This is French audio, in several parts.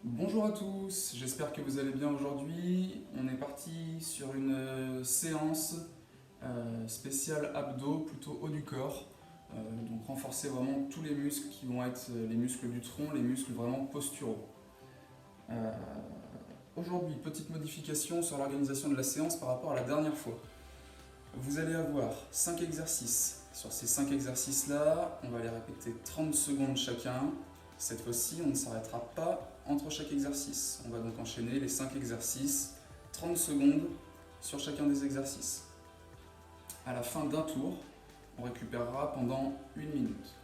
Bonjour à tous, j'espère que vous allez bien aujourd'hui. On est parti sur une séance spéciale abdos, plutôt haut du corps. Donc renforcer vraiment tous les muscles qui vont être les muscles du tronc, les muscles vraiment posturaux. Euh, Aujourd'hui, petite modification sur l'organisation de la séance par rapport à la dernière fois. Vous allez avoir 5 exercices. Sur ces 5 exercices-là, on va les répéter 30 secondes chacun. Cette fois-ci, on ne s'arrêtera pas entre chaque exercice. On va donc enchaîner les 5 exercices, 30 secondes sur chacun des exercices. À la fin d'un tour, on récupérera pendant 1 minute.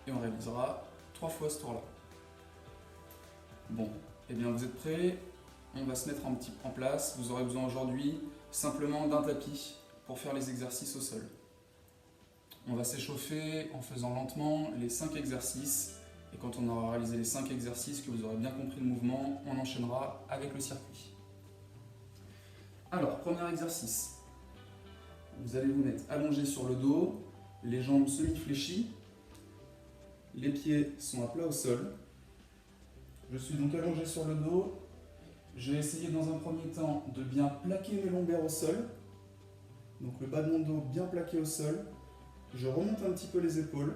Et on réalisera 3 fois ce tour-là. Bon, et bien vous êtes prêts? On va se mettre en place. Vous aurez besoin aujourd'hui simplement d'un tapis pour faire les exercices au sol. On va s'échauffer en faisant lentement les 5 exercices. Et quand on aura réalisé les 5 exercices, que vous aurez bien compris le mouvement, on enchaînera avec le circuit. Alors, premier exercice. Vous allez vous mettre allongé sur le dos, les jambes semi-fléchies, les pieds sont à plat au sol. Je suis donc allongé sur le dos. Je vais essayer dans un premier temps de bien plaquer mes lombaires au sol. Donc le bas de mon dos bien plaqué au sol. Je remonte un petit peu les épaules.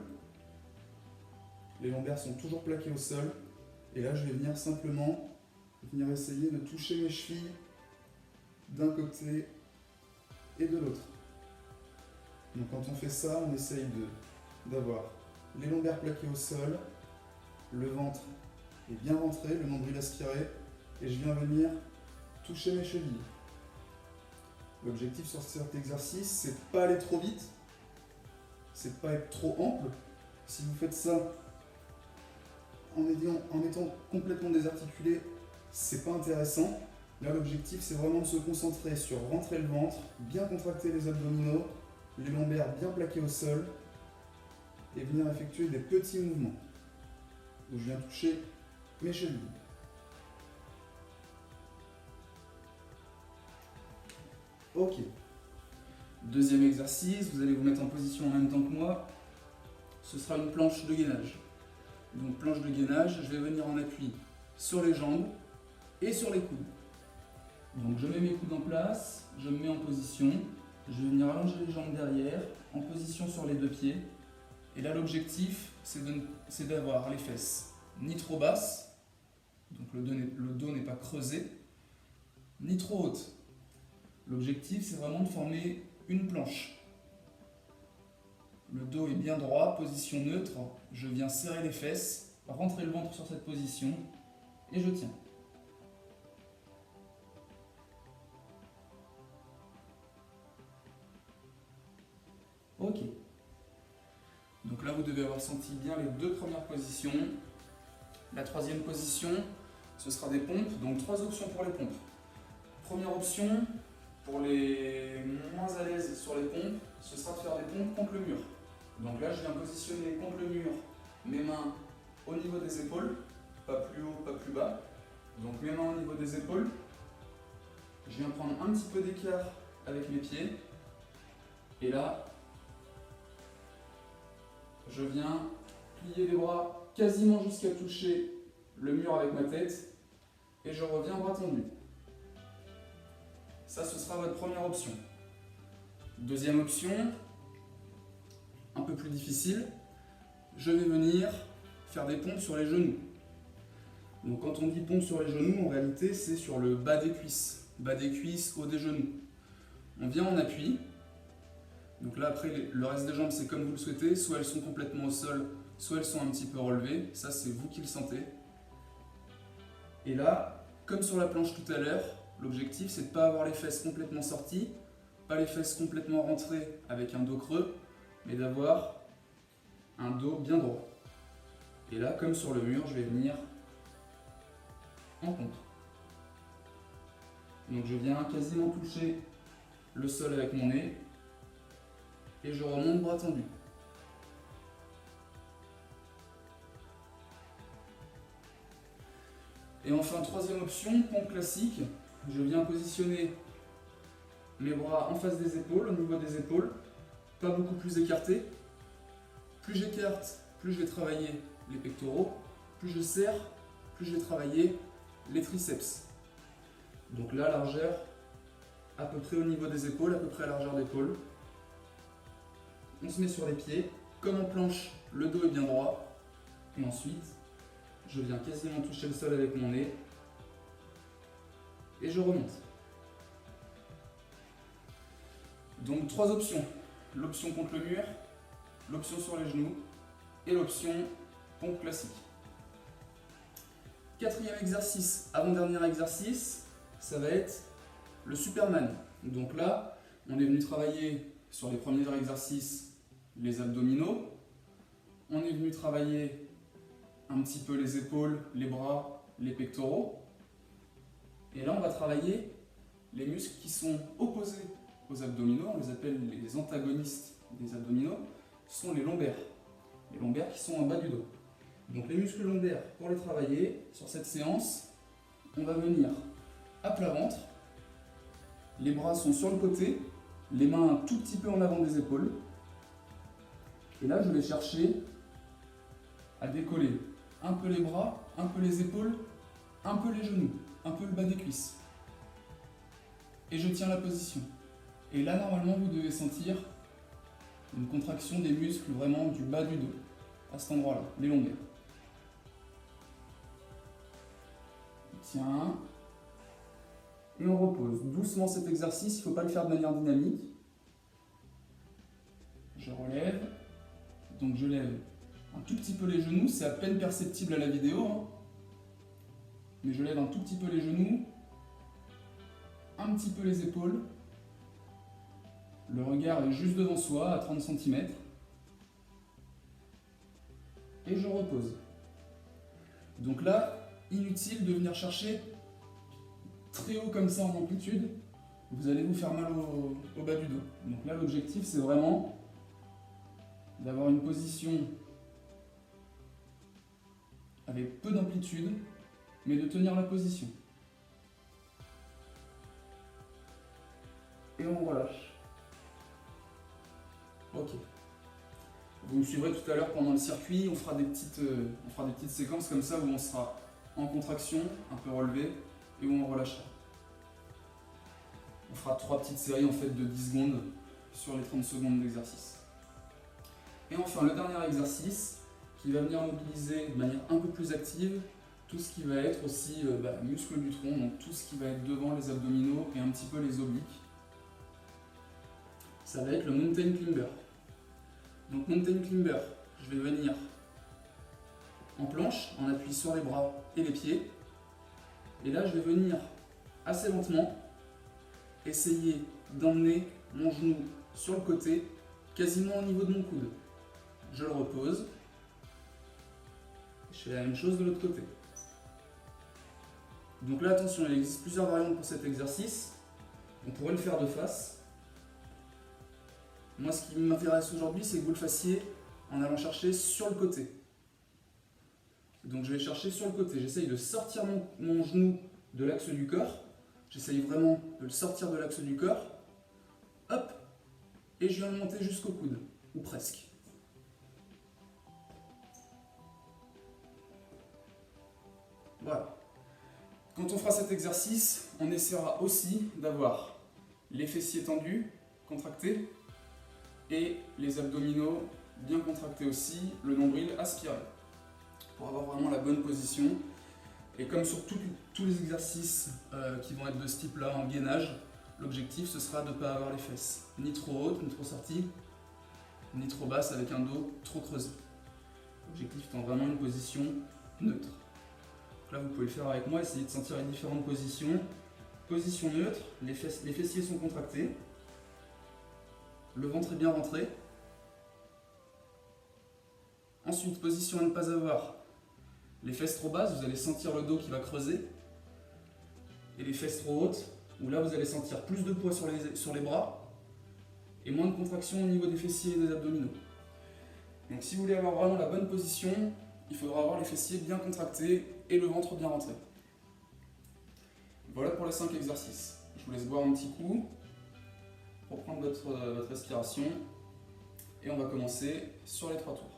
Les lombaires sont toujours plaqués au sol. Et là, je vais venir simplement essayer de toucher mes chevilles d'un côté et de l'autre. Donc quand on fait ça, on essaye d'avoir les lombaires plaqués au sol, le ventre est bien rentré, le nombril aspiré, et je viens venir toucher mes chevilles. L'objectif sur cet exercice, c'est de ne pas aller trop vite, c'est de ne pas être trop ample. Si vous faites ça en étant complètement désarticulé, c'est pas intéressant. Là, l'objectif, c'est vraiment de se concentrer sur rentrer le ventre, bien contracter les abdominaux, les lombaires bien plaqués au sol, et venir effectuer des petits mouvements où je viens toucher mes chevilles. Ok. Deuxième exercice, vous allez vous mettre en position en même temps que moi. Ce sera une planche de gainage. Donc planche de gainage, je vais venir en appui sur les jambes et sur les coudes. Donc je mets mes coudes en place, je me mets en position, je vais venir allonger les jambes derrière, en position sur les deux pieds. Et là l'objectif, c'est d'avoir les fesses ni trop basses, donc le dos n'est pas creusé, ni trop haute. L'objectif, c'est vraiment de former une planche. Le dos est bien droit, position neutre. Je viens serrer les fesses, rentrer le ventre sur cette position et je tiens. Ok. Donc là, vous devez avoir senti bien les deux premières positions. La troisième position, ce sera des pompes. Donc 3 options pour les pompes. Première option, pour les moins à l'aise sur les pompes, ce sera de faire des pompes contre le mur. Donc là, je viens positionner contre le mur mes mains au niveau des épaules, pas plus haut, pas plus bas. Donc mes mains au niveau des épaules. Je viens prendre un petit peu d'écart avec mes pieds. Et là, je viens plier les bras quasiment jusqu'à toucher le mur avec ma tête. Et je reviens bras tendus. Ça, ce sera votre première option. Deuxième option, un peu plus difficile, je vais venir faire des pompes sur les genoux. Donc quand on dit pompe sur les genoux, en réalité, c'est sur le bas des cuisses, haut des genoux. On vient en appui. Donc là, après, le reste des jambes, c'est comme vous le souhaitez. Soit elles sont complètement au sol, soit elles sont un petit peu relevées. Ça, c'est vous qui le sentez. Et là, comme sur la planche tout à l'heure, l'objectif, c'est de ne pas avoir les fesses complètement sorties, pas les fesses complètement rentrées avec un dos creux, mais d'avoir un dos bien droit. Et là, comme sur le mur, je vais venir en contre. Donc je viens quasiment toucher le sol avec mon nez et je remonte bras tendus. Et enfin, troisième option, pompe classique. Je viens positionner mes bras en face des épaules, au niveau des épaules, pas beaucoup plus écartés. Plus j'écarte, plus je vais travailler les pectoraux, plus je serre, plus je vais travailler les triceps. Donc là, largeur à peu près au niveau des épaules, à peu près à largeur d'épaule. On se met sur les pieds. Comme en planche, le dos est bien droit. Et ensuite, je viens quasiment toucher le sol avec mon nez. Et je remonte. Donc 3 options. L'option contre le mur, l'option sur les genoux et l'option pompe classique. 4e exercice, avant-dernier exercice, ça va être le Superman. Donc là, on est venu travailler sur les premiers exercices les abdominaux. On est venu travailler un petit peu les épaules, les bras, les pectoraux. Et là, on va travailler les muscles qui sont opposés aux abdominaux. On les appelle les antagonistes des abdominaux. Ce sont les lombaires. Les lombaires qui sont en bas du dos. Donc les muscles lombaires, pour les travailler, sur cette séance, on va venir à plat ventre. Les bras sont sur le côté, les mains un tout petit peu en avant des épaules. Et là, je vais chercher à décoller un peu les bras, un peu les épaules, un peu les genoux, un peu le bas des cuisses. Et je tiens la position. Et là, normalement, vous devez sentir une contraction des muscles vraiment du bas du dos, à cet endroit-là, les lombaires. Tiens. Et on repose doucement cet exercice, il ne faut pas le faire de manière dynamique. Je relève. Donc je lève un tout petit peu les genoux, c'est à peine perceptible à la vidéo. Hein. Mais je lève un tout petit peu les genoux, un petit peu les épaules. Le regard est juste devant soi, à 30 cm. Et je repose. Donc là, inutile de venir chercher très haut comme ça en amplitude. Vous allez vous faire mal au bas du dos. Donc là, l'objectif, c'est vraiment d'avoir une position avec peu d'amplitude, mais de tenir la position. Et on relâche. Ok. Vous me suivrez tout à l'heure pendant le circuit, on fera des petites séquences comme ça où on sera en contraction, un peu relevé, et où on relâchera. On fera 3 petites séries en fait de 10 secondes sur les 30 secondes d'exercice. Et enfin, le dernier exercice qui va venir mobiliser de manière un peu plus active tout ce qui va être aussi muscles du tronc, donc tout ce qui va être devant les abdominaux et un petit peu les obliques. Ça va être le mountain climber. Donc mountain climber, je vais venir en planche, en appui sur les bras et les pieds. Et là, je vais venir assez lentement essayer d'emmener mon genou sur le côté, quasiment au niveau de mon coude. Je le repose. Je fais la même chose de l'autre côté. Donc là, attention, il existe plusieurs variantes pour cet exercice. On pourrait le faire de face. Moi, ce qui m'intéresse aujourd'hui, c'est que vous le fassiez en allant chercher sur le côté. Donc je vais chercher sur le côté. J'essaye de sortir mon genou de l'axe du corps. J'essaye vraiment de le sortir de l'axe du corps. Hop. Et je viens le monter jusqu'au coude. Ou presque. Voilà. Quand on fera cet exercice, on essaiera aussi d'avoir les fessiers tendus, contractés, et les abdominaux bien contractés aussi, le nombril aspiré, pour avoir vraiment la bonne position. Et comme sur tous les exercices qui vont être de ce type-là en gainage, l'objectif ce sera de ne pas avoir les fesses ni trop hautes, ni trop sorties, ni trop basses avec un dos trop creusé. L'objectif étant vraiment une position neutre. Donc là vous pouvez le faire avec moi, essayez de sentir les différentes positions. Position neutre, les fessiers sont contractés, le ventre est bien rentré. Ensuite, position à ne pas avoir, les fesses trop basses, vous allez sentir le dos qui va creuser. Et les fesses trop hautes, où là vous allez sentir plus de poids sur les bras et moins de contraction au niveau des fessiers et des abdominaux. Donc si vous voulez avoir vraiment la bonne position, il faudra avoir les fessiers bien contractés et le ventre bien rentré. Voilà pour les 5 exercices. Je vous laisse boire un petit coup pour prendre votre respiration et on va commencer sur les 3 tours.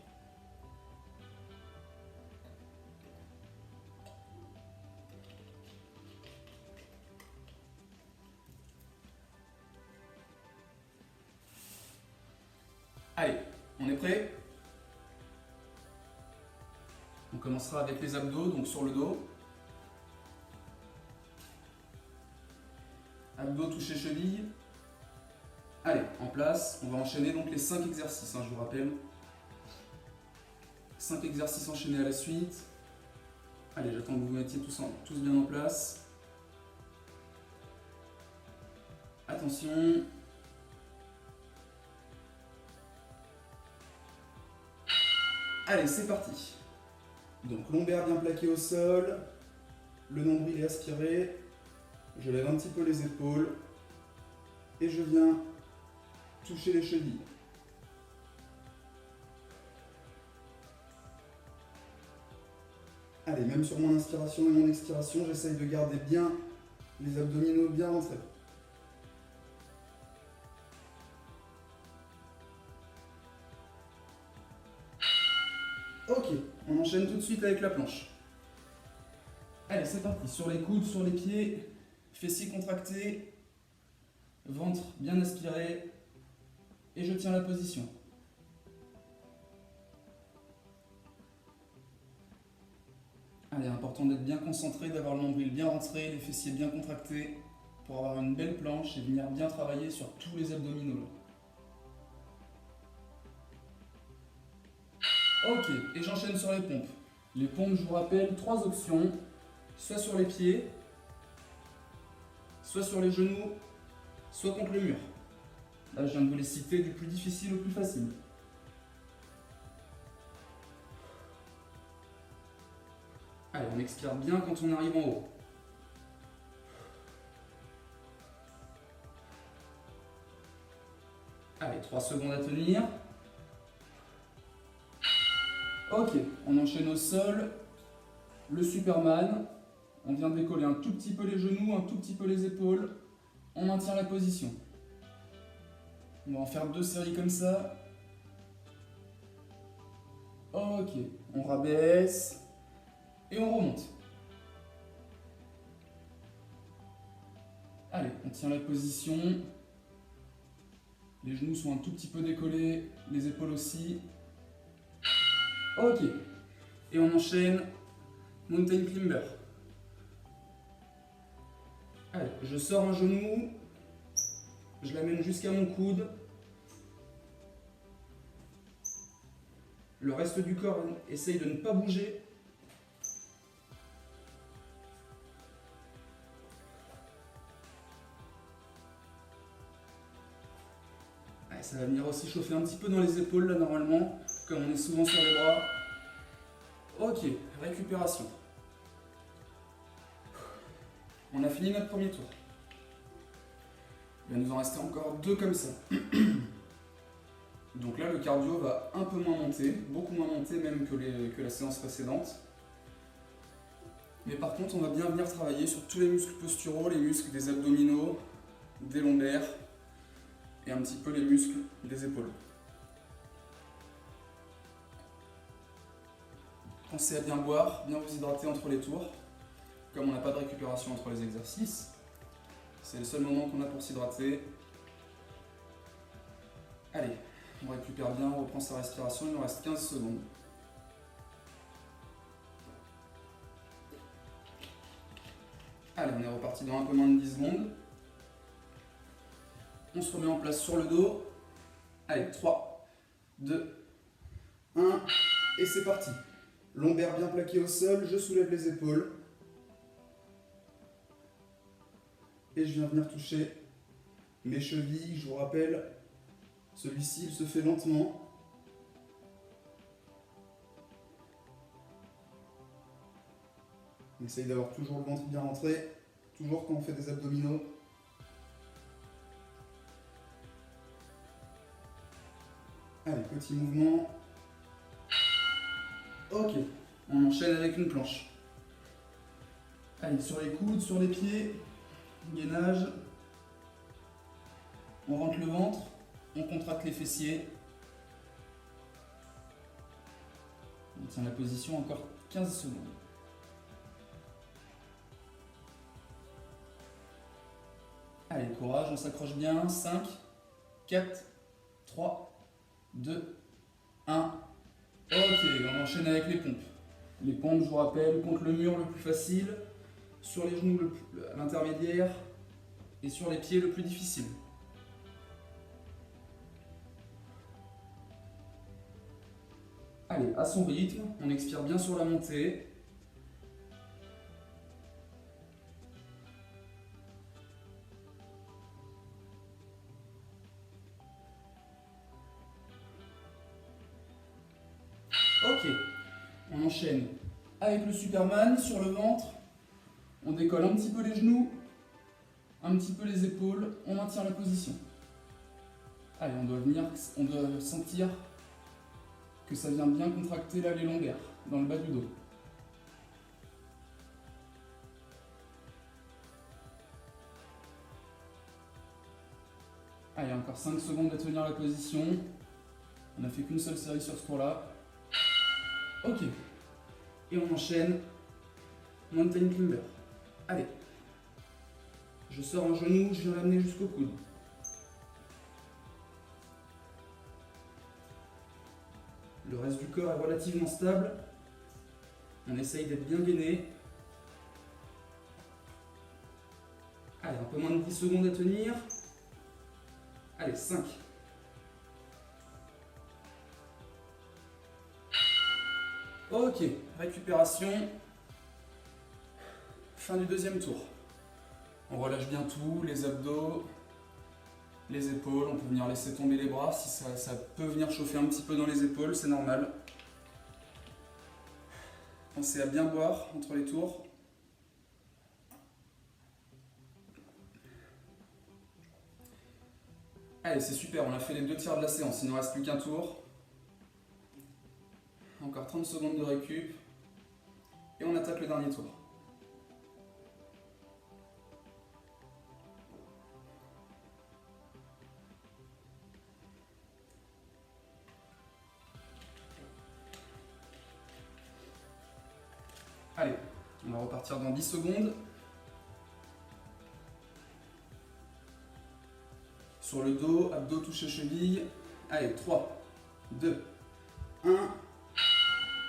Allez, on est prêt? On commencera avec les abdos, donc sur le dos. Abdos touchés cheville. Allez, en place, on va enchaîner donc les 5 exercices, je vous rappelle. 5 exercices enchaînés à la suite. Allez, j'attends que vous vous mettiez tous bien en place. Attention. Allez, c'est parti. Donc lombaire bien plaqué au sol, le nombril est aspiré, je lève un petit peu les épaules et je viens toucher les chevilles. Allez, même sur mon inspiration et mon expiration, j'essaye de garder bien les abdominaux bien rentrés. Ok, on enchaîne tout de suite avec la planche. Allez, c'est parti. Sur les coudes, sur les pieds, fessiers contractés, ventre bien aspiré, et je tiens la position. Allez, important d'être bien concentré, d'avoir le nombril bien rentré, les fessiers bien contractés, pour avoir une belle planche et venir bien travailler sur tous les abdominaux. Ok, et j'enchaîne sur les pompes. Les pompes, je vous rappelle, 3 options. Soit sur les pieds, soit sur les genoux, soit contre le mur. Là, je viens de vous les citer du plus difficile au plus facile. Allez, on expire bien quand on arrive en haut. Allez, 3 secondes à tenir. Ok, on enchaîne au sol. Le Superman. On vient décoller un tout petit peu les genoux, un tout petit peu les épaules. On maintient la position. On va en faire 2 séries comme ça. Ok, on rabaisse et on remonte. Allez, on tient la position. Les genoux sont un tout petit peu décollés, les épaules aussi. Ok, et on enchaîne Mountain Climber. Allez, je sors un genou, je l'amène jusqu'à mon coude. Le reste du corps essaye de ne pas bouger. Allez, ça va venir aussi chauffer un petit peu dans les épaules là normalement, comme on est souvent sur les bras. Ok, récupération. On a fini notre premier tour. Il va nous en rester encore 2 comme ça. Donc là, le cardio va un peu moins monter, beaucoup moins monter même que la séance précédente. Mais par contre, on va bien venir travailler sur tous les muscles posturaux, les muscles des abdominaux, des lombaires et un petit peu les muscles des épaules. Pensez à bien boire, bien vous hydrater entre les tours. Comme on n'a pas de récupération entre les exercices, c'est le seul moment qu'on a pour s'hydrater. Allez, on récupère bien, on reprend sa respiration, il nous reste 15 secondes. Allez, on est reparti dans un peu moins de 10 secondes. On se remet en place sur le dos. Allez, 3, 2, 1, et c'est parti. Lombaire bien plaqué au sol, je soulève les épaules. Et je viens venir toucher mes chevilles, je vous rappelle, celui-ci il se fait lentement. On essaye d'avoir toujours le ventre bien rentré, toujours quand on fait des abdominaux. Allez, petit mouvement. Ok, on enchaîne avec une planche. Allez, sur les coudes, sur les pieds, gainage. On rentre le ventre, on contracte les fessiers. On tient la position encore 15 secondes. Allez, courage, on s'accroche bien. 5, 4, 3, 2, 1. Ok, on enchaîne avec les pompes. Les pompes, je vous rappelle, contre le mur le plus facile, sur les genoux l'intermédiaire et sur les pieds le plus difficile. Allez, à son rythme, on expire bien sur la montée. Ok, on enchaîne avec le Superman sur le ventre. On décolle un petit peu les genoux, un petit peu les épaules, on maintient la position. Allez, on doit sentir que ça vient bien contracter là les lombaires, dans le bas du dos. Allez, encore 5 secondes à tenir la position. On n'a fait qu'une seule série sur ce tour-là. Ok. Et on enchaîne. Mountain Climber. Allez. Je sors un genou, je viens l'amener jusqu'au coude. Le reste du corps est relativement stable. On essaye d'être bien gainé. Allez, un peu moins de 10 secondes à tenir. Allez, 5. Ok, récupération. Fin du deuxième tour. On relâche bien tout, les abdos, les épaules. On peut venir laisser tomber les bras si ça peut venir chauffer un petit peu dans les épaules, c'est normal. Pensez à bien boire entre les tours. Allez, c'est super, on a fait les 2 tiers de la séance, il ne reste plus qu'un tour. Encore 30 secondes de récup. Et on attaque le dernier tour. Allez, on va repartir dans 10 secondes. Sur le dos, abdos touchés cheville. Allez, 3, 2, 1.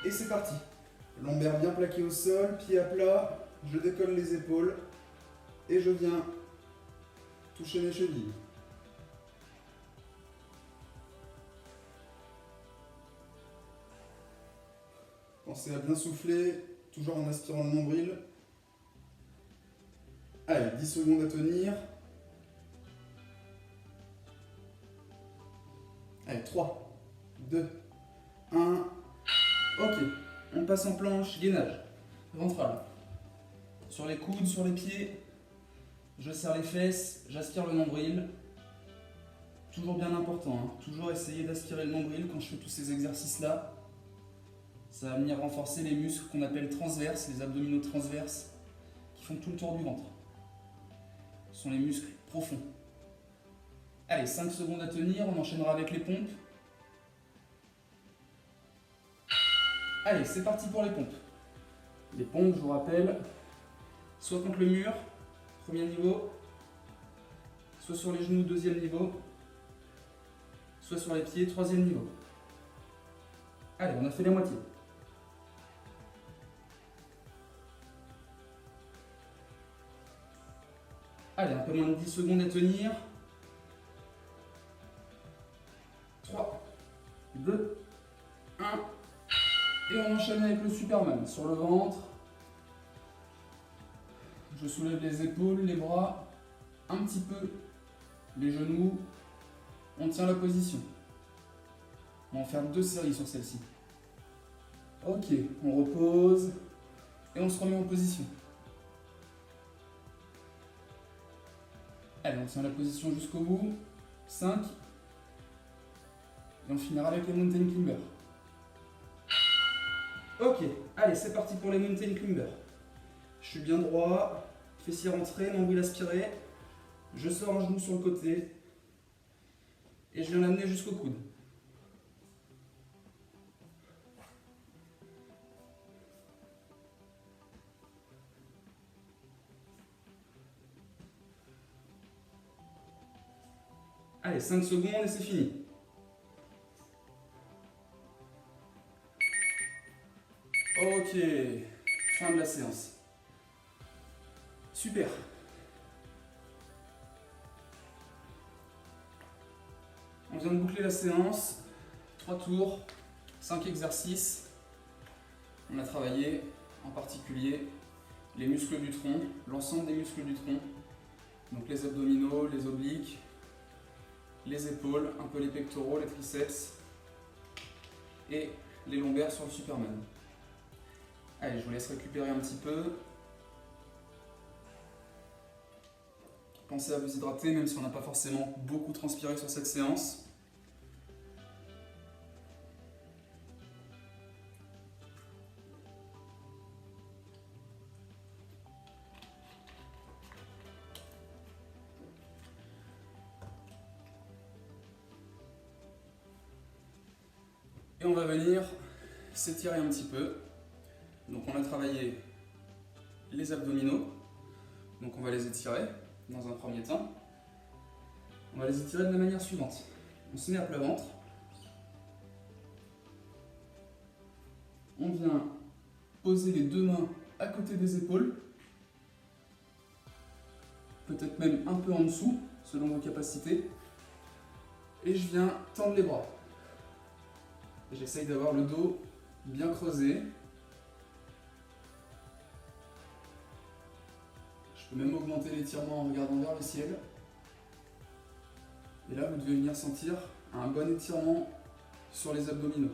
Et c'est parti. Lombaire bien plaqué au sol, pied à plat. Je décolle les épaules. Et je viens toucher mes chevilles. Pensez à bien souffler, toujours en aspirant le nombril. Allez, 10 secondes à tenir. Allez, 3, 2, 1. Ok, on passe en planche, gainage, ventral. Sur les coudes, sur les pieds, je serre les fesses, j'aspire le nombril. Toujours bien important, hein. Toujours essayer d'aspirer le nombril quand je fais tous ces exercices-là. Ça va venir renforcer les muscles qu'on appelle transverses, les abdominaux transverses, qui font tout le tour du ventre. Ce sont les muscles profonds. Allez, 5 secondes à tenir, on enchaînera avec les pompes. Allez, c'est parti pour les pompes. Les pompes, je vous rappelle, soit contre le mur, premier niveau, soit sur les genoux, deuxième niveau, soit sur les pieds, troisième niveau. Allez, on a fait la moitié. Allez, un peu moins de 10 secondes à tenir. 3, 2, 1. Et on enchaîne avec le Superman. Sur le ventre, je soulève les épaules, les bras, un petit peu les genoux. On tient la position. On va en faire 2 séries sur celle-ci. Ok, on repose et on se remet en position. Allez, on tient la position jusqu'au bout. 5. Et on finira avec les Mountain Climber. Ok, allez, c'est parti pour les Mountain Climber. Je suis bien droit, fessier rentré, nombril aspiré. Je sors un genou sur le côté. Et je viens l'amener jusqu'au coude. Allez, 5 secondes et c'est fini. Ok, fin de la séance. Super. On vient de boucler la séance. 3 tours, 5 exercices. On a travaillé en particulier les muscles du tronc, l'ensemble des muscles du tronc. Donc les abdominaux, les obliques, les épaules, un peu les pectoraux, les triceps et les lombaires sur le Superman. Allez, je vous laisse récupérer un petit peu. Pensez à vous hydrater, même si on n'a pas forcément beaucoup transpiré sur cette séance. Et on va venir s'étirer un petit peu. Donc on a travaillé les abdominaux. Donc on va les étirer dans un premier temps. On va les étirer de la manière suivante. On se met à plat ventre. On vient poser les deux mains à côté des épaules. Peut-être même un peu en dessous, selon vos capacités. Et je viens tendre les bras. J'essaye d'avoir le dos bien creusé. Je peux même augmenter l'étirement en regardant vers le ciel. Et là, vous devez venir sentir un bon étirement sur les abdominaux.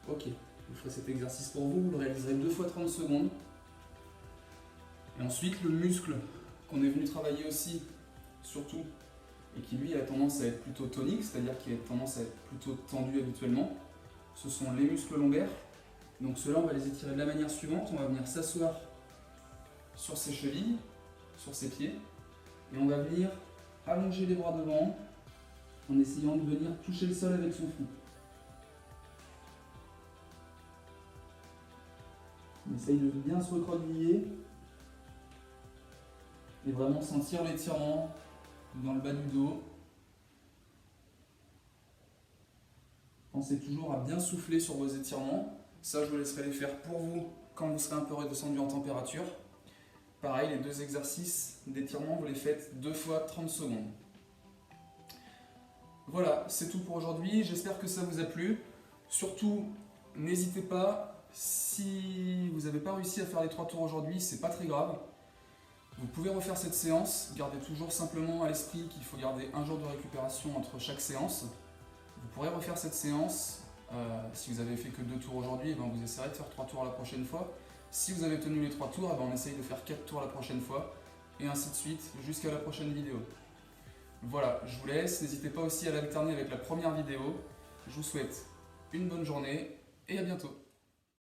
Ok, je ferai cet exercice pour vous, vous le réaliserez 2 fois 30 secondes. Et ensuite, le muscle qu'on est venu travailler aussi, surtout, et qui lui a tendance à être plutôt tonique, c'est-à-dire qui a tendance à être plutôt tendu habituellement, ce sont les muscles lombaires. Donc ceux-là, on va les étirer de la manière suivante. On va venir s'asseoir sur ses chevilles, sur ses pieds, et on va venir allonger les bras devant en essayant de venir toucher le sol avec son front. On essaye de bien se recroqueviller et vraiment sentir l'étirement dans le bas du dos. Pensez toujours à bien souffler sur vos étirements. Ça, je vous laisserai les faire pour vous quand vous serez un peu redescendu en température. Pareil, les 2 exercices d'étirement, vous les faites 2 fois 30 secondes. Voilà, c'est tout pour aujourd'hui. J'espère que ça vous a plu. Surtout, n'hésitez pas, si vous n'avez pas réussi à faire les 3 tours aujourd'hui, c'est pas très grave. Vous pouvez refaire cette séance. Gardez toujours simplement à l'esprit qu'il faut garder un jour de récupération entre chaque séance. Vous pourrez refaire cette séance. Si vous avez fait que 2 tours aujourd'hui, vous essayerez de faire 3 tours la prochaine fois. Si vous avez tenu les 3 tours, on essaye de faire 4 tours la prochaine fois. Et ainsi de suite jusqu'à la prochaine vidéo. Voilà, je vous laisse. N'hésitez pas aussi à l'alterner avec la première vidéo. Je vous souhaite une bonne journée et à bientôt.